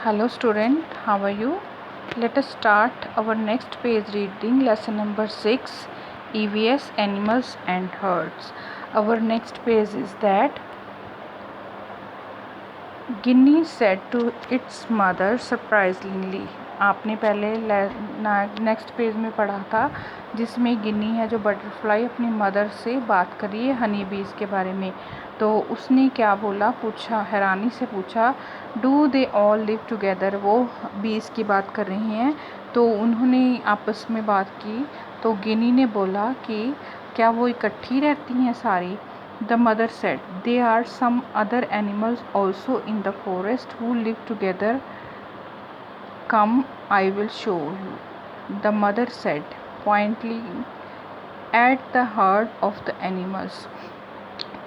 Hello student, how are you? Let us start our next page reading lesson number 6, EVS Animals and Herds. Our next page is that Guinea said to its mother surprisingly. आपने पहले next page में पढ़ा था जिसमें गिनी है जो butterfly अपनी mother से बात कर रही है हनी बीज के बारे में। तो उसने क्या बोला, पूछा, हैरानी से पूछा, do they all live together. वो बीज की बात कर रही हैं तो उन्होंने आपस में बात की। तो गिनी ने बोला कि क्या वो इकट्ठी रहती हैं सारी। The mother said, there are some other animals also in the forest who live together. Come, I will show you. The mother said, pointing at the herd of the animals.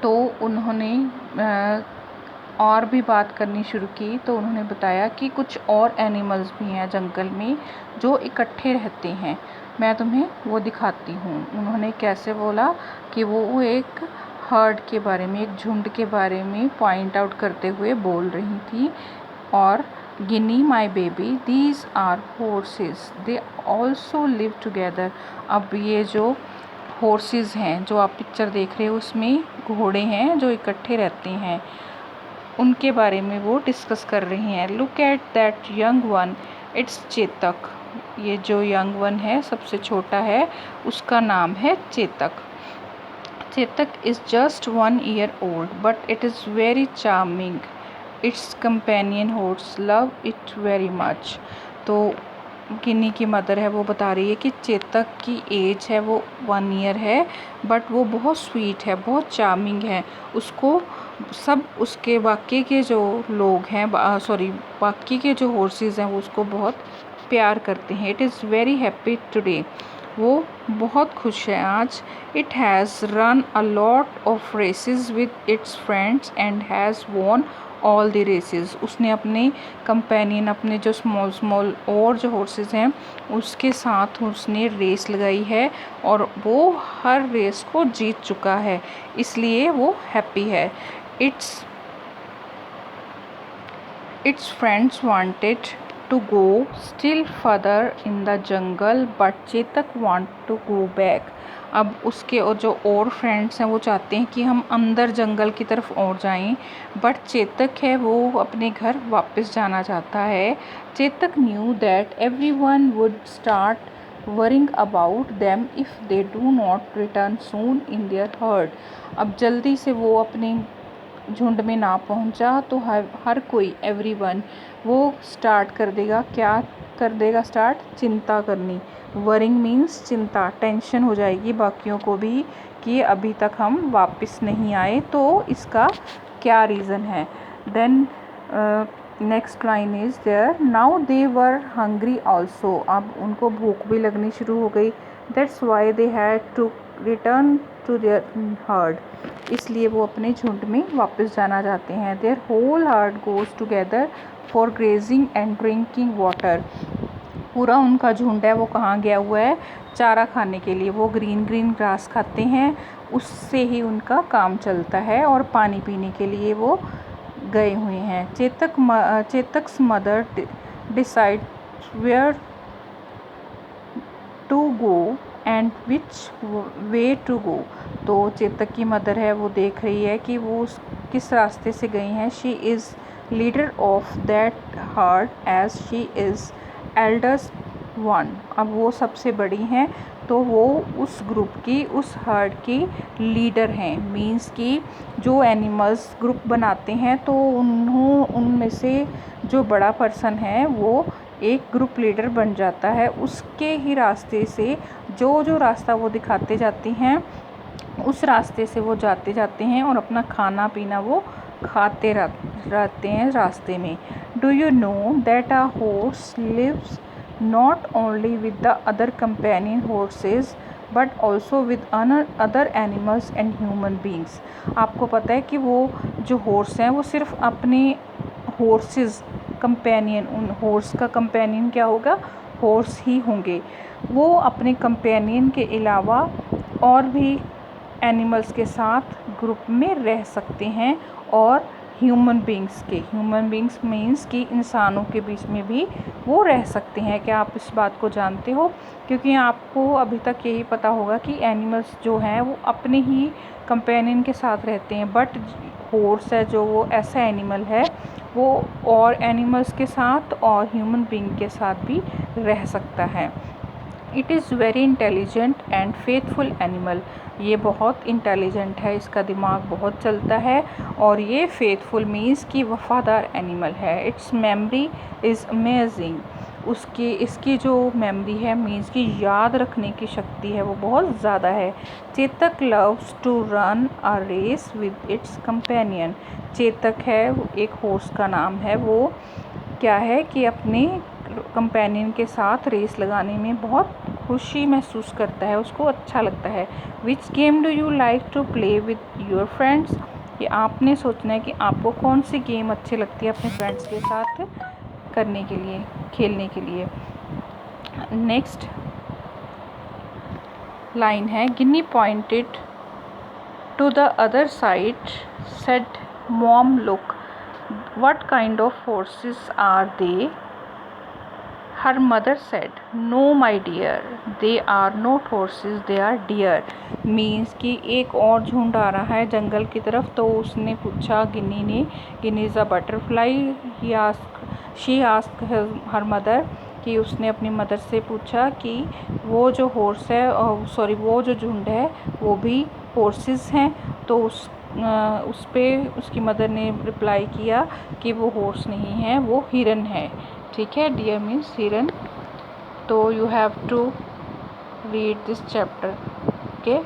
तो उन्होंने और भी बात करनी शुरू की। तो उन्होंने बताया कि कुछ और एनिमल्स भी हैं जंगल में जो इकट्ठे रहते हैं। मैं तुम्हें वो दिखाती हूँ। उन्होंने कैसे बोला कि वो एक हर्ड के बारे में, एक झुंड के बारे में पॉइंट आउट करते हुए बोल रही थी। और Ginny my baby, these are horses, they also live together. अब ये जो हॉर्सेस हैं जो आप पिक्चर देख रहे हो उसमें घोड़े हैं जो इकट्ठे रहते हैं, उनके बारे में वो डिस्कस कर रही हैं। Look at that young one, it's Chetak. ये जो यंग वन है, सबसे छोटा है, उसका नाम है Chetak. Chetak is just 1 year old, but it is very charming. Its companion horse love it very much. तो गिनी की मदर है वो बता रही है कि चेतक की एज है वो 1 ईयर है, बट वो बहुत स्वीट है, बहुत चार्मिंग है। उसको सब उसके बाकी के जो लोग हैं, बाकी के जो हॉर्सेस हैं वो उसको बहुत प्यार करते हैं। It is very happy today, वो बहुत खुश है आज। It has run a lot of races with its friends and has won all the races. उसने अपने कंपेनियन, अपने जो स्मॉल और जो हॉर्सेस हैं उसके साथ उसने रेस लगाई है और वो हर रेस को जीत चुका है, इसलिए वो हैप्पी है। It's friends wanted to go still further in the jungle but Chetak want to go back। अब उसके और जो और फ्रेंड्स हैं वो चाहते हैं कि हम अंदर जंगल की तरफ और जाएं, बट चेतक है वो अपने घर वापस जाना चाहता है। Chetak knew that everyone would start worrying about them if they do not return soon in their herd। अब जल्दी से वो अपने झुंड में ना पहुंचा तो हर कोई, एवरीवन, वो स्टार्ट कर देगा, क्या कर देगा स्टार्ट, चिंता करनी। वरिंग मीन्स चिंता, टेंशन हो जाएगी बाकियों को भी कि अभी तक हम वापस नहीं आए, तो इसका क्या रीज़न है। Then next line is there, now they were hungry also. अब उनको भूख भी लगनी शुरू हो गई। That's why they had to return to their herd, इसलिए वो अपने झुंड में वापस जाना चाहते हैं। Their whole herd goes together for grazing and drinking water. पूरा उनका झुंड है वो कहाँ गया हुआ है, चारा खाने के लिए। वो ग्रीन ग्रास खाते हैं, उससे ही उनका काम चलता है, और पानी पीने के लिए वो गए हुए हैं। Chetak's mother decide where to go and which way to go. तो चेतक की मदर है वो देख रही है कि वो किस रास्ते से गई हैं। She is leader of that herd as she is eldest one. अब वो सबसे बड़ी हैं तो वो उस ग्रुप की, उस हर्ड की लीडर हैं। मींस कि जो एनिमल्स ग्रुप बनाते हैं तो उनमें से जो बड़ा पर्सन है वो एक ग्रुप लीडर बन जाता है। उसके ही रास्ते से जो रास्ता वो दिखाते जाते हैं उस रास्ते से वो जाते हैं और अपना खाना पीना वो खाते रहते हैं रास्ते में। Do you know that a horse lives not only with the other companion horses but also with other animals and human beings. आपको पता है कि वो जो हॉर्स हैं वो सिर्फ अपने हॉर्सेस कंपेनियन, उन हॉर्स का कंपेनियन क्या होगा, हॉर्स ही होंगे। वो अपने कंपेनियन के अलावा और भी एनिमल्स के साथ ग्रुप में रह सकते हैं और ह्यूमन बींग्स मीन्स कि इंसानों के बीच में भी वो रह सकते हैं। क्या आप इस बात को जानते हो? क्योंकि आपको अभी तक यही पता होगा कि एनिमल्स जो हैं वो अपने ही कंपेनियन के साथ रहते हैं, बट हॉर्स है जो वो ऐसा एनिमल है वो और एनिमल्स के साथ और ह्यूमन बींग के साथ भी रह सकता है। It is very intelligent and faithful animal. ये बहुत इंटेलिजेंट है, इसका दिमाग बहुत चलता है और ये फेथफुल मीन्स कि वफ़ादार एनिमल है। It's memory is amazing. इसकी जो मेमोरी है मीन्स कि याद रखने की शक्ति है वो बहुत ज़्यादा है। Chetak loves to run a race with its companion. Chetak है एक हॉर्स का नाम है, वो क्या है कि अपने कंपेनियन के साथ रेस लगाने में बहुत खुशी महसूस करता है, उसको अच्छा लगता है। Which game do you like to play with your friends? ये आपने सोचना है कि आपको कौन सी गेम अच्छी लगती है अपने फ्रेंड्स के साथ करने के लिए, खेलने के लिए। नेक्स्ट लाइन है, Ginny pointed to the other side said mom look what kind of horses are they? Her mother said, no my dear, they are not horses, they are deer. Means कि एक और झुंड आ रहा है जंगल की तरफ, तो उसने पूछा Ginny is a butterfly, she ask her mother, कि उसने अपनी मदर से पूछा कि वो जो हॉर्स है वो जो झुंड है वो भी हॉर्सेस हैं। तो उस पे उसकी मदर ने रिप्लाई किया कि वो हॉर्स नहीं है, वो हिरन है। ठीक है, डियर मीन्स हिरन। तो you have to read this chapter. Okay.